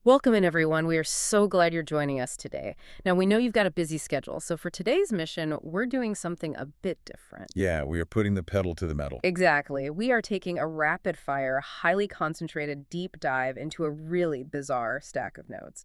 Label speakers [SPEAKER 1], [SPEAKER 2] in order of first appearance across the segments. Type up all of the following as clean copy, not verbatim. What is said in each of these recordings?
[SPEAKER 1] Welcome in, everyone. We are so glad you're joining us today. Now, we know you've got a busy schedule, so for today's mission, we're doing something a bit different.
[SPEAKER 2] Yeah, we are putting the pedal to the metal.
[SPEAKER 1] Exactly. We are taking a rapid-fire, highly concentrated deep dive into a really bizarre stack of notes.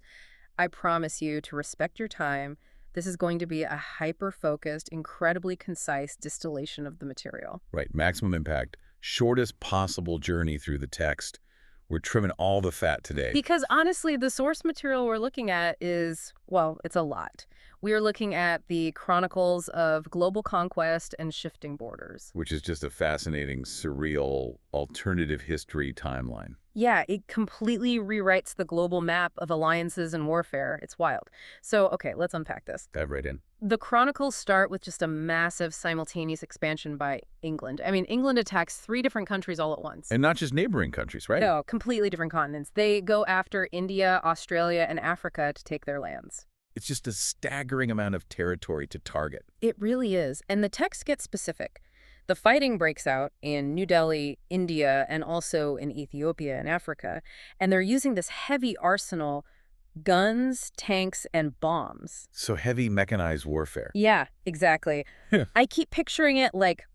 [SPEAKER 1] I promise you to respect your time. This is going to be a hyper-focused, incredibly concise distillation of the material.
[SPEAKER 2] Right, maximum impact, shortest possible journey through the text. We're trimming all the fat today,
[SPEAKER 1] Because honestly, the source material we're looking at is, well, it's a lot. We are looking at the chronicles of global conquest and shifting borders.
[SPEAKER 2] which is just a fascinating, surreal, alternative history timeline.
[SPEAKER 1] Yeah, it completely rewrites the global map of alliances and warfare. It's wild. So, okay, let's unpack this.
[SPEAKER 2] Dive right in.
[SPEAKER 1] The chronicles start with just a massive simultaneous expansion by England. I mean, England attacks 3 different countries all at once.
[SPEAKER 2] And not just neighboring countries, right?
[SPEAKER 1] No, completely different continents. They go after India, Australia, and Africa to take their lands.
[SPEAKER 2] It's just a staggering amount of territory to target.
[SPEAKER 1] It really is. And the text gets specific. The fighting breaks out in New Delhi, India, and also in Ethiopia and Africa. And they're using this heavy arsenal, guns, tanks, and bombs.
[SPEAKER 2] So heavy mechanized warfare.
[SPEAKER 1] Yeah, exactly.
[SPEAKER 2] Yeah.
[SPEAKER 1] I keep picturing it like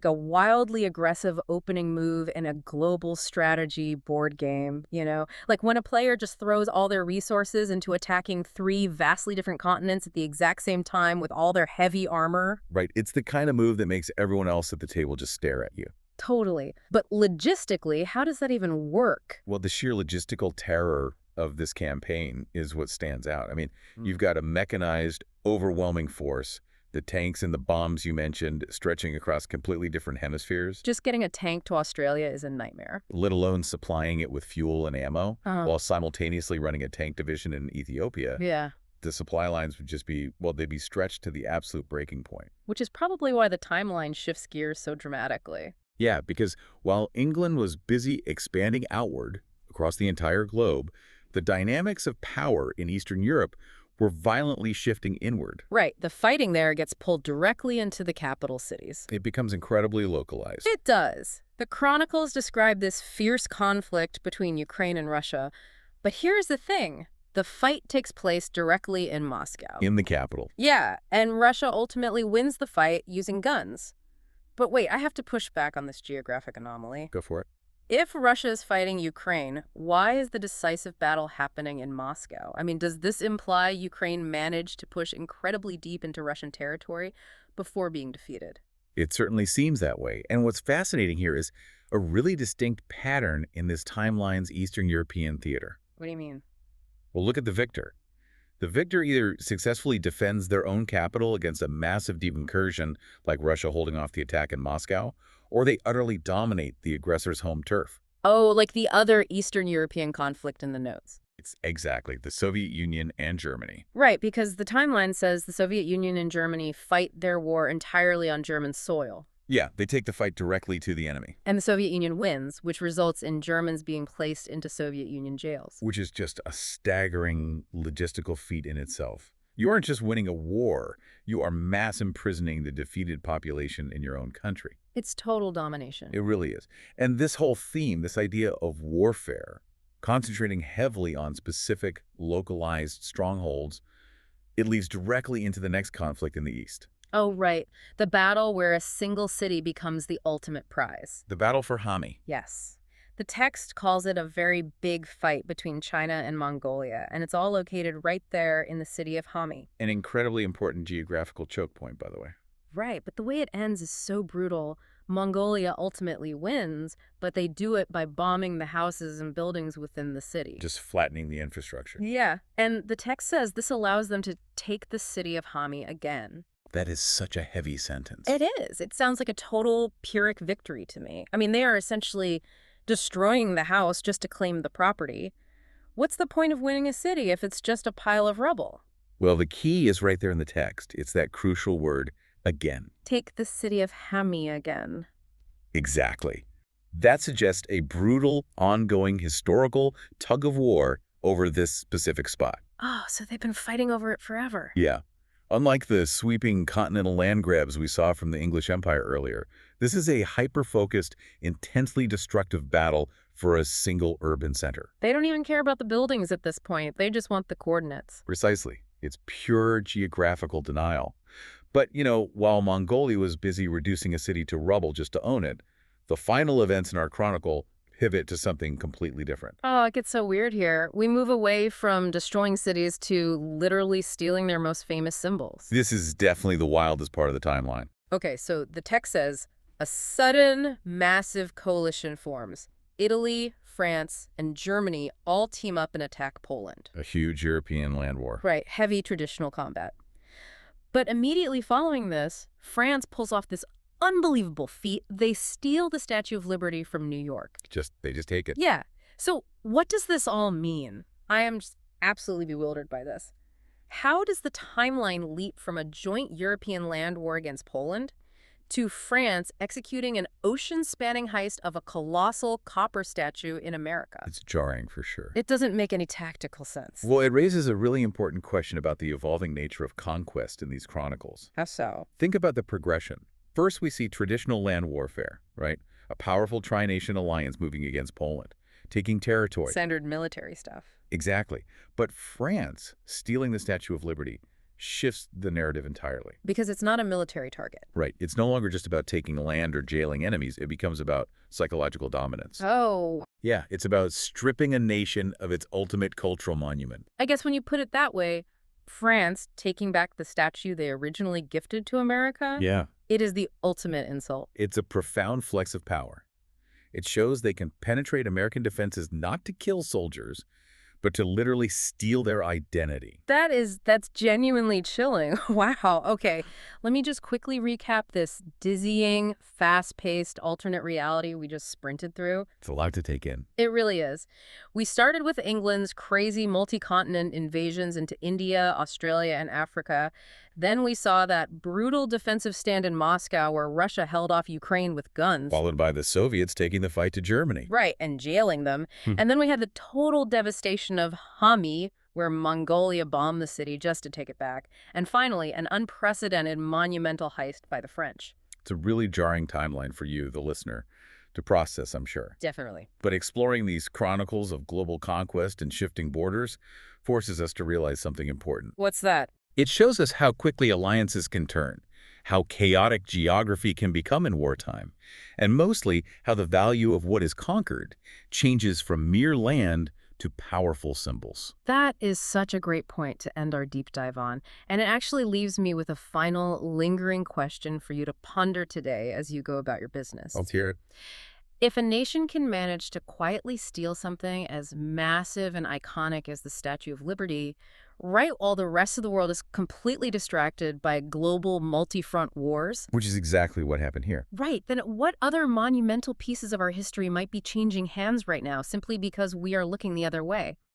[SPEAKER 1] a wildly aggressive opening move in a global strategy board game, you know? Like when a player just throws all their resources into attacking 3 vastly different continents at the exact same time with all their heavy armor.
[SPEAKER 2] Right, it's the kind of move that makes everyone else at the table just stare at you.
[SPEAKER 1] Totally. But logistically, how does that even work?
[SPEAKER 2] Well, the sheer logistical terror of this campaign is what stands out. I mean, you've got a mechanized, overwhelming force, the tanks and the bombs you mentioned stretching across completely different hemispheres,
[SPEAKER 1] Just getting a tank to Australia is a nightmare.
[SPEAKER 2] let alone supplying it with fuel and ammo,
[SPEAKER 1] Uh-huh.
[SPEAKER 2] while simultaneously running a tank division in Ethiopia.
[SPEAKER 1] Yeah.
[SPEAKER 2] The supply lines would just be, well, they'd be stretched to the absolute breaking point.
[SPEAKER 1] Which is probably why the timeline shifts gears so dramatically.
[SPEAKER 2] Yeah, because while England was busy expanding outward across the entire globe, the dynamics of power in Eastern Europe were violently shifting inward.
[SPEAKER 1] Right. The fighting there gets pulled directly into the capital cities.
[SPEAKER 2] It becomes incredibly localized.
[SPEAKER 1] It does. The chronicles describe this fierce conflict between Ukraine and Russia. But here's the thing. The fight takes place directly in Moscow.
[SPEAKER 2] In the capital.
[SPEAKER 1] Yeah, and Russia ultimately wins the fight using guns. But wait, I have to push back on this geographic anomaly.
[SPEAKER 2] Go for it.
[SPEAKER 1] If Russia is fighting Ukraine, why is the decisive battle happening in Moscow? I mean, does this imply Ukraine managed to push incredibly deep into Russian territory before being defeated?
[SPEAKER 2] It certainly seems that way. And what's fascinating here is a really distinct pattern in this timeline's Eastern European theater.
[SPEAKER 1] What do you mean?
[SPEAKER 2] Well, look at the victor. The victor either successfully defends their own capital against a massive deep incursion, like Russia holding off the attack in Moscow, or they utterly dominate the aggressor's home turf.
[SPEAKER 1] Oh, like the other Eastern European conflict in the notes.
[SPEAKER 2] It's exactly the Soviet Union and Germany.
[SPEAKER 1] Right, because the timeline says the Soviet Union and Germany fight their war entirely on German soil.
[SPEAKER 2] Yeah, they take the fight directly to the enemy,
[SPEAKER 1] And the Soviet Union wins, which results in Germans being placed into Soviet Union jails.
[SPEAKER 2] which is just a staggering logistical feat in itself. You aren't just winning a war, you are mass imprisoning the defeated population in your own country.
[SPEAKER 1] It's total domination.
[SPEAKER 2] It really is. And this whole theme, this idea of warfare, concentrating heavily on specific localized strongholds, it leads directly into the next conflict in the East.
[SPEAKER 1] Oh, right. The battle where a single city becomes the ultimate prize.
[SPEAKER 2] The battle for Hami.
[SPEAKER 1] Yes. The text calls it a very big fight between China and Mongolia, and it's all located right there in the city of Hami.
[SPEAKER 2] An incredibly important geographical choke point, by the way.
[SPEAKER 1] Right, but the way it ends is so brutal. Mongolia ultimately wins, but they do it by bombing the houses and buildings within the city.
[SPEAKER 2] Just flattening the infrastructure.
[SPEAKER 1] Yeah, and the text says this allows them to take the city of Hami again.
[SPEAKER 2] That is such a heavy sentence.
[SPEAKER 1] It is. It sounds like a total Pyrrhic victory to me. I mean, they are essentially destroying the house just to claim the property. What's the point of winning a city if it's just a pile of rubble?
[SPEAKER 2] Well, the key is right there in the text. It's that crucial word, again.
[SPEAKER 1] Take the city of Hami again.
[SPEAKER 2] Exactly. That suggests a brutal, ongoing, historical tug of war over this specific spot.
[SPEAKER 1] Oh, so they've been fighting over it forever.
[SPEAKER 2] Yeah. Unlike the sweeping continental land grabs we saw from the English Empire earlier, this is a hyper-focused, intensely destructive battle for a single urban center.
[SPEAKER 1] They don't even care about the buildings at this point. They just want the coordinates.
[SPEAKER 2] Precisely. It's pure geographical denial. But, while Mongolia was busy reducing a city to rubble just to own it, the final events in our chronicle pivot to something completely different.
[SPEAKER 1] Oh, it gets so weird here. We move away from destroying cities to literally stealing their most famous symbols.
[SPEAKER 2] This is definitely the wildest part of the timeline.
[SPEAKER 1] Okay, so the text says, a sudden, massive coalition forms. Italy, France, and Germany all team up and attack Poland.
[SPEAKER 2] A huge European land war.
[SPEAKER 1] Right, heavy traditional combat. But immediately following this, France pulls off this unbelievable feat. They steal the Statue of Liberty from New York.
[SPEAKER 2] They just take it.
[SPEAKER 1] Yeah. So what does this all mean? I am just absolutely bewildered by this. How does the timeline leap from a joint European land war against Poland to France executing an ocean-spanning heist of a colossal copper statue in America?
[SPEAKER 2] It's jarring for sure.
[SPEAKER 1] It doesn't make any tactical sense.
[SPEAKER 2] Well, it raises a really important question about the evolving nature of conquest in these chronicles.
[SPEAKER 1] How so?
[SPEAKER 2] Think about the progression. First, we see traditional land warfare, right? A powerful tri-nation alliance moving against Poland, taking territory.
[SPEAKER 1] Standard military stuff.
[SPEAKER 2] Exactly. But France stealing the Statue of Liberty shifts the narrative entirely.
[SPEAKER 1] Because it's not a military target.
[SPEAKER 2] Right. It's no longer just about taking land or jailing enemies. It becomes about psychological dominance.
[SPEAKER 1] Oh.
[SPEAKER 2] Yeah, it's about stripping a nation of its ultimate cultural monument.
[SPEAKER 1] I guess when you put it that way, France taking back the statue they originally gifted to America,
[SPEAKER 2] Yeah.
[SPEAKER 1] it is the ultimate insult.
[SPEAKER 2] It's a profound flex of power. It shows they can penetrate American defenses not to kill soldiers, but to literally steal their identity.
[SPEAKER 1] That's genuinely chilling. Wow. Okay. Let me just quickly recap this dizzying, fast-paced alternate reality we just sprinted through.
[SPEAKER 2] It's a lot to take in.
[SPEAKER 1] It really is. We started with England's crazy multi-continent invasions into India, Australia, and Africa. Then we saw that brutal defensive stand in Moscow where Russia held off Ukraine with guns.
[SPEAKER 2] Followed by the Soviets taking the fight to Germany.
[SPEAKER 1] Right, and jailing them. And then we had the total devastation of Hami, where Mongolia bombed the city just to take it back. And finally, an unprecedented monumental heist by the French.
[SPEAKER 2] It's a really jarring timeline for you, the listener, to process, I'm sure.
[SPEAKER 1] Definitely.
[SPEAKER 2] But exploring these chronicles of global conquest and shifting borders forces us to realize something important.
[SPEAKER 1] What's that?
[SPEAKER 2] It shows us how quickly alliances can turn, how chaotic geography can become in wartime, and mostly how the value of what is conquered changes from mere land to powerful symbols.
[SPEAKER 1] That is such a great point to end our deep dive on. And it actually leaves me with a final lingering question for you to ponder today as you go about your business.
[SPEAKER 2] Let's hear it.
[SPEAKER 1] If a nation can manage to quietly steal something as massive and iconic as the Statue of Liberty, right while the rest of the world is completely distracted by global multi-front wars,
[SPEAKER 2] Which is exactly what happened here.
[SPEAKER 1] right, then what other monumental pieces of our history might be changing hands right now simply because we are looking the other way?